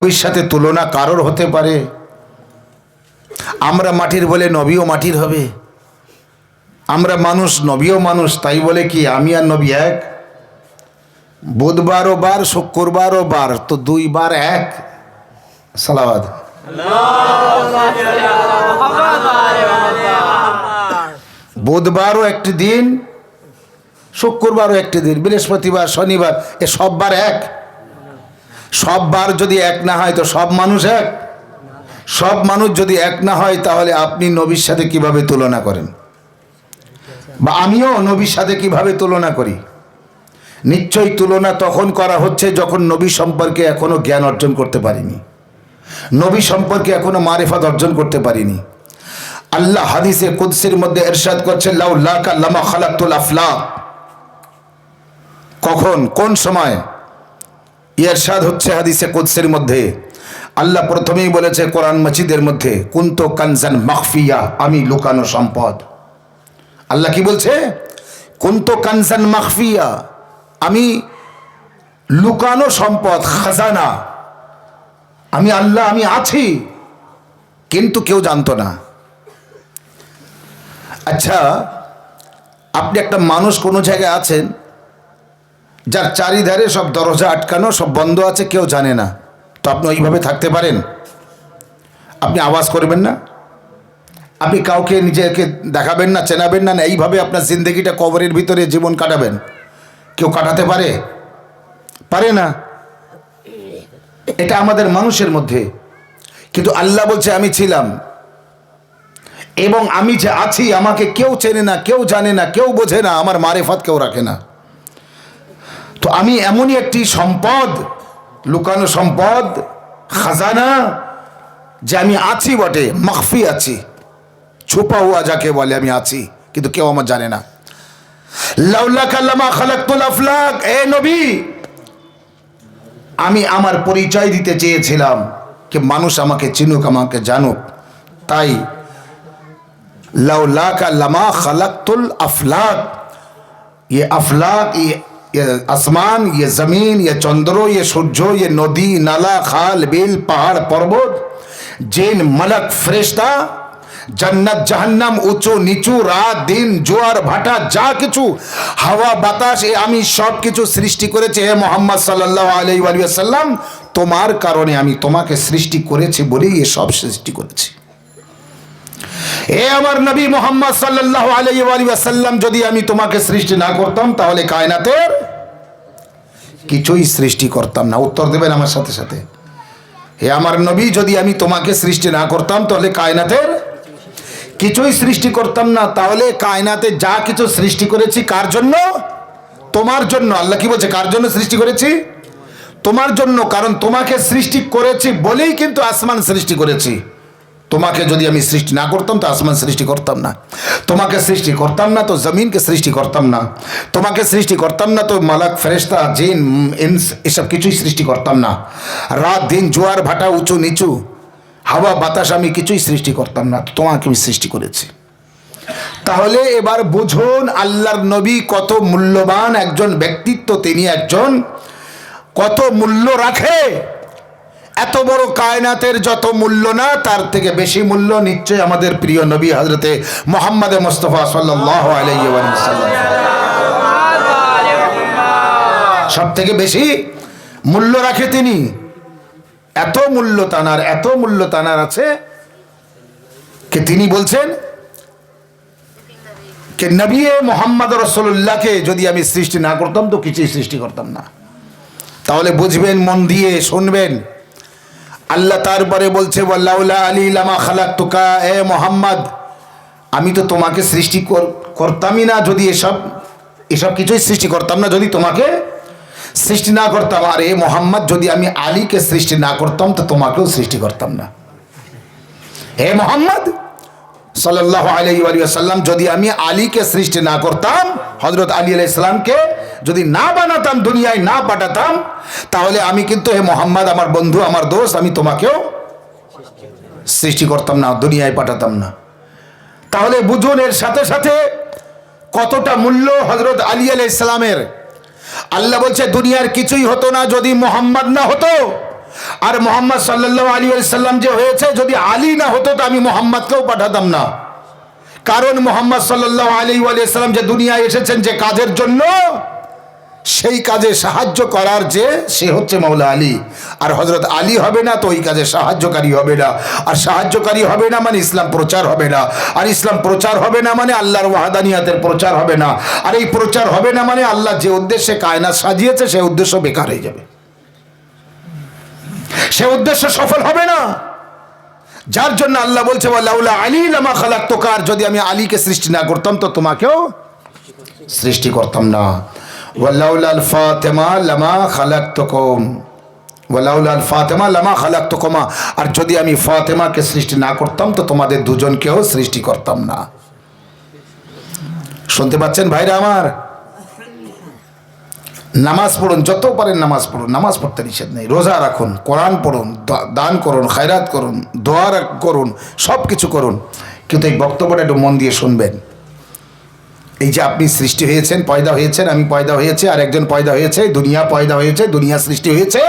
নবীর সাথে তুলনা কারোর হতে পারে? আমরা মাটির বলে নবীও মাটির হবে? আমরা মানুষ, নবীও মানুষ, তাই বলে কি আমি আর নবী এক? বুধবারও বার, শুক্রবারও বার, তো দুই বার এক। সালাওয়াত। বুধবারও একটি দিন, শুক্রবারও একটি দিন, বৃহস্পতিবার, শনিবার, এ সব বার এক? সব বার যদি এক না হয় তো সব মানুষ এক? সব মানুষ যদি এক না হয় তাহলে আপনি নবীর সাথে কিভাবে তুলনা করেন? বা আমিও নবীর সাথে কিভাবে তুলনা করি? নিশ্চয়ই তুলনা তখন করা হচ্ছে যখন নবী সম্পর্কে এখনো জ্ঞান অর্জন করতে পারিনি, নবী সম্পর্কে এখনো মারিফাত অর্জন করতে পারিনি। আল্লাহ হাদিসে কুদসির মধ্যে ইরশাদ করছেন, লাউ লাকা লামা খালাকতুল আফলাক। কখন, কোন সময় ইরশাদ হচ্ছে হাদিসে কুদসির মধ্যে? আল্লাহ প্রথমেই বলেছে কোরআন মাজিদের মধ্যে, কুনতু কানজান মাখফিয়া, আমি লুকানো সম্পদ। আল্লাহ কি বলছে? কুনতু কানজান মাখফিয়া, আমি লুকানো সম্পদ, খাজানা। আমি আল্লাহ, আমি আছি, কিন্তু কেউ জানতো না। আচ্ছা, আপনি একটা মানুষ কোনো জায়গায় আছেন যার চারিধারে সব দরজা আটকানো, সব বন্ধ আছে, কেউ জানে না, তো আপনি ওইভাবে থাকতে পারেন? আপনি আওয়াজ করবেন না, আপনি কাউকে নিজেকে দেখাবেন না, চেনাবেন না, এইভাবে আপনার জিন্দগিটা কবরের ভিতরে জীবন কাটাবেন? কেউ কাটাতে পারে? পারে না। এটা আমাদের মানুষের মধ্যে। কিন্তু আল্লাহ বলছে আমি ছিলাম, এবং আমি যে আছি আমাকে কেউ চেনে না, কেউ জানে না, কেউ বোঝে না, আমার মারিফাত কেউ রাখে না। তো আমি এমনই একটি সম্পদ, লুকানো সম্পদ, খাজানা, যে আমি আছি বটে, মাখফি আছি, ছুপা হুয়া যাকে বলে, আমি আছি, কিন্তু কেউ আমার জানে না। লাউলাকা লামা খালাকতুল আফলাক, এ নবী, আমি আমার পরিচয় দিতে চেয়েছিলাম যে মানুষ আমাকে চিনুক, আমাকে জানুক, তাই লাউলাকা লামা খালাকতুল আফলাক। ये अफलाक, ये आसमान, ये ज़मीन, ये चंद्रो, ये सूर्यो, ये नदी नाला खाल बिल पहाड़ पर्वत, जिन मलक फरिश्ता, जन्नत जहन्नम, उঁচু নিচু, রাত দিন, জোয়ার ভাটা, যা কিছু, হাওয়া বাতাস, এ আমি সব কিছু সৃষ্টি করেছি হে মুহাম্মদ সাল্লাল্লাহু আলাইহি ওয়া সাল্লাম। তোমার কারণে আমি তোমাকে সৃষ্টি করেছি বলেই এ সব সৃষ্টি করেছি। এ আমার নবী মুহাম্মদ সাল্লাল্লাহু আলাইহি ওয়া সাল্লাম, যদি আমি তোমাকে সৃষ্টি না করতাম তাহলে কায়নাতের কিছুই সৃষ্টি করতাম না। উত্তর দেবেন আমার সাথে সাথে। হে আমার নবী, যদি আমি তোমাকে সৃষ্টি না করতাম তাহলে কায়নাতের কিছুই সৃষ্টি করতাম না। তাহলে কায়নাতে যা কিছু সৃষ্টি করেছি কার জন্য? তোমার জন্য। আল্লাহ কি বলছে? কার জন্য সৃষ্টি করেছি? তোমার জন্য। কারণ তোমাকে সৃষ্টি করেছি বলেই কিন্তু আসমান সৃষ্টি করেছি। তোমাকে যদি আমি সৃষ্টি না করতাম তো আসমান সৃষ্টি করতাম না, তোমাকে সৃষ্টি করতাম না তো জমিনকে সৃষ্টি করতাম না, তোমাকে সৃষ্টি করতাম না তো মালাক ফেরেশতা জিন ইনস এসব কিছুই সৃষ্টি করতাম না। রাত দিন, জোয়ার ভাটা, উঁচু নিচু, হাওয়া বাতাস, আমি কিছুই সৃষ্টি করতাম না, তোমাকে আমি সৃষ্টি করেছি। তাহলে এবার বুঝুন আল্লাহর নবী কত মূল্যবান একজন ব্যক্তিত্ব, তিনি একজন কত মূল্য রাখে। এত বড় কায়নাতের যত মূল্য না, তার থেকে বেশি মূল্য নিশ্চয় আমাদের প্রিয় নবী হযরতে মুহাম্মদ মুস্তাফা সাল্লাল্লাহু আলাইহি ওয়াসাল্লাম। সব থেকে বেশি মূল্য রাখে তিনি। এত মূল্য তানার, এত মূল্য তানার আছে যে তিনি বলছেন যে নবী মুহাম্মদ রাসূলুল্লাহকে যদি আমি সৃষ্টি না করতাম তো কিছুই সৃষ্টি করতাম না। তাহলে বুঝবেন, মন দিয়ে শুনবেন। আল্লাহ তারপরে বলছে, ওয়ালাউলা আলী লামা খালাকতুকা, এ মুহাম্মদ, আমি তো তোমাকে সৃষ্টি করতামই না যদি এসব কিছুই সৃষ্টি করতাম না যদি তোমাকে সৃষ্টি না করতাম। আর এ মুহাম্মদ, যদি আমি আলীকে সৃষ্টি না করতাম তো তোমাকেও সৃষ্টি করতাম না। হে মুহাম্মদ সাল্লাল্লাহু আলাইহি ওয়া সাল্লাম, যদি আমি আলীকে সৃষ্টি না করতাম, হযরত আলী আলাইহিস সালামকে যদি না বানাতাম, দুনিয়ায় না পাঠাতাম, তাহলে আমি কিন্তু হে মুহাম্মদ, আমার বন্ধু, আমার দোস্ত, আমি তোমাকেও সৃষ্টি করতাম না, দুনিয়ায় পাঠাতাম না। তাহলে বুঝুন এর সাথে সাথে কতটা মূল্য হযরত আলী আলাইহিস সালামের। আল্লাহ বলছে দুনিয়ার কিছুই হতো না যদি মুহাম্মদ না হতো, আর মোহাম্মদ সাল্লাল্লাহু আলাইহি ওয়াসাল্লাম যে হয়েছে, যদি আলী না হতো তো আমি মোহাম্মদকেও পাঠাতাম না। কারণ মোহাম্মদ সাল্লাল্লাহু আলাইহি ওয়াসাল্লাম যে দুনিয়ায় এসেছেন যে কাজের জন্য, সেই কাজে সাহায্য করার যে সে হচ্ছে মাওলা আলী। আর হযরত আলী হবে না তো ওই কাজে সাহায্যকারী হবে না, আর সাহায্যকারী হবে না মানে ইসলাম প্রচার হবে না, আর ইসলাম প্রচার হবে না মানে আল্লাহর ওয়াহদানিয়াতের প্রচার হবে না, আর এই প্রচার হবে না মানে আল্লাহ যে উদ্দেশ্যে কায়নাত সাজিয়েছে সেই উদ্দেশ্য বেকার হয়ে যাবে, সে উদ্দেশ্য সফল হবে না। যার জন্য আল্লাহ বলছে ওয়ালাউলা আলী লামা খালাকতুকা, আর যদি আমি আলীকে সৃষ্টি না করতাম তো তোমাকেও সৃষ্টি করতাম না। ওয়ালাউলাল ফাতেমা লামা খালাকতুকুম, ওয়ালাউলাল ফাতেমা লামা খালাকতুকুমা, আর যদি আমি ফাতেমাকে সৃষ্টি না করতাম তো তোমাদের দুজনকেও সৃষ্টি করতাম না। শুনতে পাচ্ছেন ভাইরা আমার? নামাজ পড়ুন, যত পারেন নামাজ পড়ুন, নামাজ পড়তে নিষেধ নেই। রোজা রাখুন, কোরআন পড়ুন, দান করুন, খায়রাত করুন, দোয়া করুন, সব কিছু করুন, কিন্তু এই বক্তব্যটা একটু মন দিয়ে শুনবেন। এই যে আপনি সৃষ্টি হয়েছেন, পয়দা হয়েছেন, আমি পয়দা হয়েছে, আর একজন পয়দা হয়েছে, দুনিয়া পয়দা হয়েছে, দুনিয়া সৃষ্টি হয়েছে,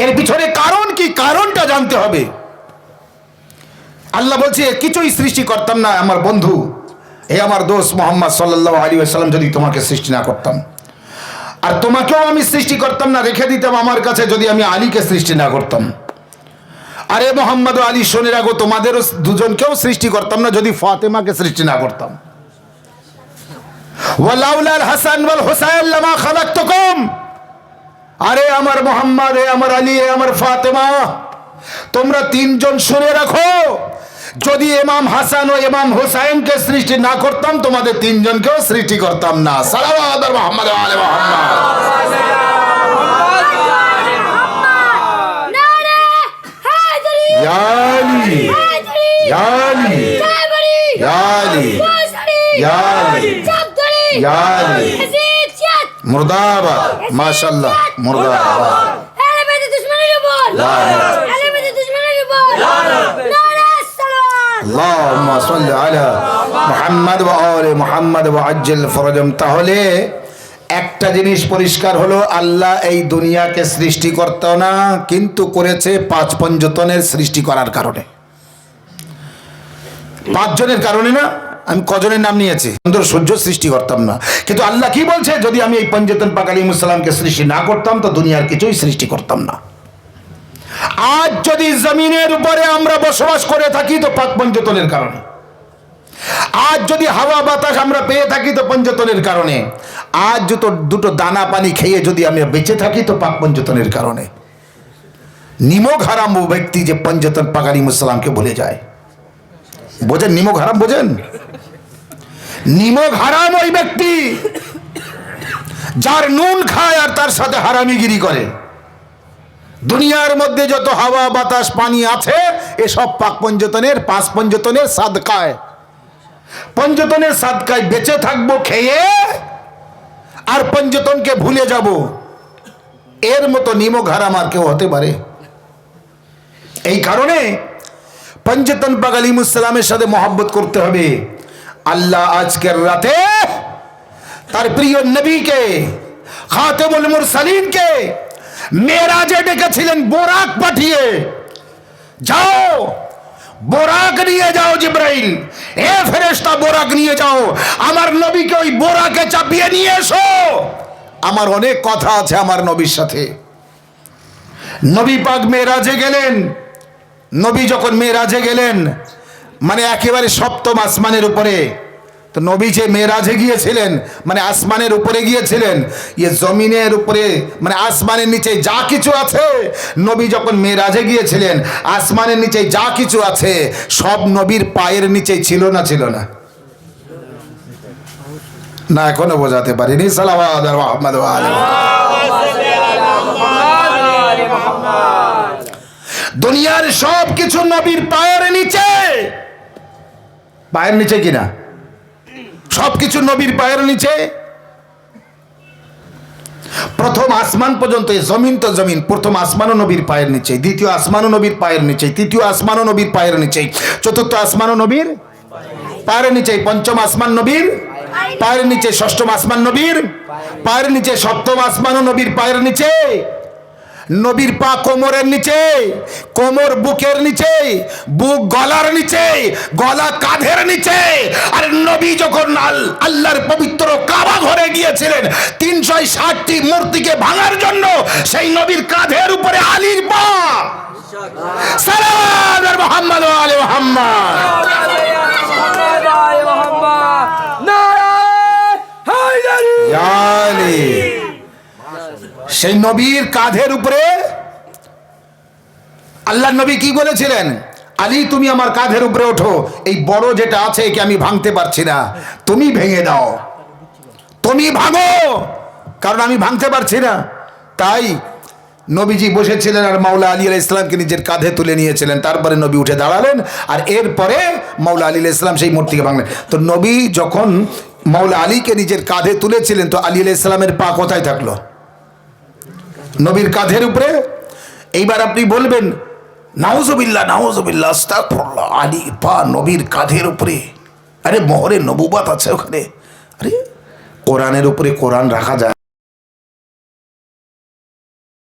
এর পিছনে কারণ কি, কারণটা জানতে হবে। আল্লাহ বলছে কিছুই সৃষ্টি করতাম না আমার বন্ধু, এই আমার দোস্ত মুহাম্মদ সাল্লাল্লাহু আলাইহি ওয়াসাল্লাম, যদি তোমাকে সৃষ্টি না করতাম, আর তোমাকেও আমি সৃষ্টি করতাম না, রেখে দিতাম আমার কাছে যদি আমি আলীকে সৃষ্টি না করতাম। আরে মোহাম্মদ ও আলী শুনে রাখো, তোমাদেরও দুজনকেও সৃষ্টি করতাম না যদি ফাতেমাকে সৃষ্টি না করতাম। ওয়ালাউলাল হাসান ওয়াল হুসাইন লামা খালাকতুকুম, আরে আমার মোহাম্মদ, এ আমার আলী, এ আমার ফাতেমা, তোমরা তিনজন শুনে রাখো, যদি ইমাম হাসান ও ইমাম হুসাইনকে সৃষ্টি না করতাম তোমাদের তিনজনকেও সৃষ্টি করতাম না। সালাওয়াত মুহাম্মদ ওয়া আলি মুহাম্মদ। ইয়া আলী, ইয়া আলী, ইয়া আলী, ইয়া আলী, ইয়া আলী, মুর্দাবাদ, মাশাআল্লাহ, মুর্দাবাদ। আল্লাহুম্মা সাল্লি আলা মুহাম্মদ ওয়া আলি মুহাম্মদ ওয়া আজ্জিল ফরজাম। তাহলে একটা জিনিস পরিষ্কার হলো, আল্লাহ এই দুনিয়াকে সৃষ্টি করতো না, কিন্তু করেছে পাঁচ পঞ্চতনের সৃষ্টি করার কারণে। পাঁচজনের কারণে না, আমি কজনের নাম নিয়েছি, চন্দ্র সূর্য সৃষ্টি করতাম না, কিন্তু আল্লাহ কি বলছে, যদি আমি এই পঞ্চতন পাক আলাইহিস সালামকে সৃষ্টি না করতাম তো দুনিয়ার কিছুই সৃষ্টি করতাম না। আজ যদি জমিনের উপরে আমরা বসবাস করে থাকি তো পাক পঞ্চতনের কারণে, আজ যদি হাওয়া বাতাস আমরা পেয়ে থাকি তো পঞ্চতনের কারণে, আজ দুটো দানা পানি খেয়ে যদি আমি বেঁচে থাকি তো পাক পঞ্চতনের কারণে। নিমক হারাম ও ব্যক্তি যে পঞ্চতন পাক আলাইহিস সালামকে ভুলে যায়। বোঝেন নিমক হারাম? বোঝেন নিমক হারাম ওই ব্যক্তি যার নুন খায় আর তার সাথে হারামিগিরি করে। দুনিয়ার মধ্যে যত হাওয়া বাতাস পানি আছে এসব পাক পঞ্চতনের, পাঁচ পঞ্চতনের সাদকায়, পঞ্চতনের সাদকায় বেঁচে থাকবো খেয়ে, আর পঞ্চতনকে ভুলে যাব। এর মতো নিমক হারাম আর কেউ হতে পারে? এই কারণে পঞ্চতন পাক আলাইহিস সালামের সাথে মহব্বত করতে হবে। আল্লাহ আজকের রাতে তার প্রিয় নবীকে, খাতেমুল মুরসালিনকে মেরাজে ডেকেছিলেন বোরাক পাঠিয়ে, যাও বোরাক নিয়ে যাও জিবরাইল, এ ফেরেশতা বোরাক নিয়ে যাও, আমার নবীকে ওই বোরাকে চাপিয়ে নিয়ে এসো, আমার অনেক কথা আছে আমার নবীর সাথে। নবী পাক মেরাজে গেলেন। নবী যখন মেরাজে গেলেন মানে একেবারে সপ্তম আসমানের উপরে, তো নবী যে মেরাজে গিয়েছিলেন মানে আসমানের উপরে গিয়েছিলেন, ইয়ে জমিনের উপরে মানে আসমানের নিচে যা কিছু আছে, নবী যখন মেরাজে গিয়েছিলেন আসমানের নিচে যা কিছু আছে সব নবীর পায়ের নিচে ছিল না? ছিল না? না এখনো বোঝাতে পারিনি। সালাওয়াত মুহাম্মদ ওয়া আলি মুহাম্মদ। দুনিয়ার সব কিছু নবীর পায়ের নিচে। পায়ের নিচে কিনা? সবকিছু নবীর পায়ের নিচে। প্রথম আসমান পর্যন্ত, জমিন তো জমিন, প্রথম আসমানও নবীর পায়ের নিচে, দ্বিতীয় আসমানও নবীর পায়ের নিচে, তৃতীয় আসমানও নবীর পায়ের নিচে, চতুর্থ আসমানও নবীর পায়ের নিচে, পঞ্চম আসমান নবীর পায়ের নিচে, ষষ্ঠম আসমান নবীর পায়ের নিচে, সপ্তম আসমানও নবীর পায়ের নিচে। নবীর পা কোমরের নিচে, কোমর বুকের নিচে, বুক গলার নিচে, গলা কাঁধের নিচে। আর নবী যখন আল্লাহর পবিত্র কাবা ঘরে গিয়েছিলেন 360টি মূর্তিকে ভাঙার জন্য, সেই নবীর কাঁধের উপরে আলীর পা। সালাম মুহাম্মদ ওয়া আলি মুহাম্মদ। সেই নবীর কাঁধের উপরে আল্লাহ নবী কি বলেছিলেন? আলী তুমি আমার কাঁধের উপরে ওঠো, এই বড় যেটা আছে একে আমি ভাঙতে পারছি না, তুমি ভেঙে দাও, তুমি ভাঙো, কারণ আমি ভাঙতে পারছি না। তাই নবীজি বসেছিলেন আর মাওলা আলী আলাইহিস সালামকে নিজের কাঁধে তুলে নিয়েছিলেন। তারপরে নবী উঠে দাঁড়ালেন আর এরপরে মাওলা আলী আলাইহিস সালাম সেই মূর্তিকে ভাঙলেন। তো নবী যখন মাওলা আলীকে নিজের কাঁধে তুলেছিলেন, তো আলী আলাইহিস সালামের পা কোথায় থাকলো? নবীর কাঁধের উপরে। এইবার আপনি বলবেন নাউজুবিল্লাহ নাউজুবিল্লাহ আস্তাগফিরুল্লাহ, আলীর পা নবীর কাঁধের উপরে, আরে মোহরে নবুবত আছে ওখানে। আরে কোরআনের উপরে কোরআন রাখা যায়?